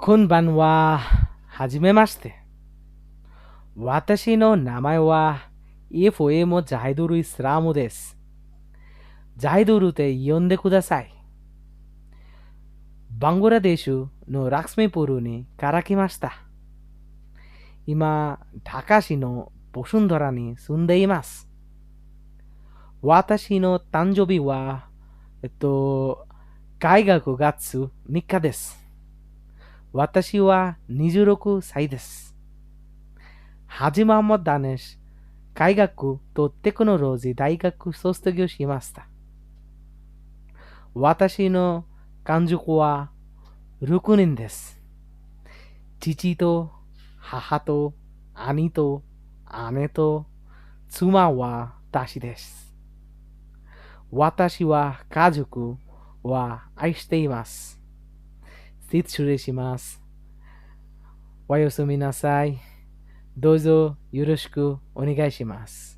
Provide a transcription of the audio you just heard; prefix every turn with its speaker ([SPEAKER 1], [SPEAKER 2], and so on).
[SPEAKER 1] こんばんは。はじめまして。私の名前は FM ジャイドル・イスラムです。ジャイドルで呼んでください。バングラデシュのラクスミプールにから来ました。今、高市のボシュンドラに住んでいます。私の誕生日は、開学月3日です。私は26歳です。ハジマモダネシ科学とテクノロジー大学卒業しました。私の家族は6人です。父と母と兄と姉と妻は私です。私は家族は愛しています。失礼します。おやすみなさい。どうぞよろしくお願いします。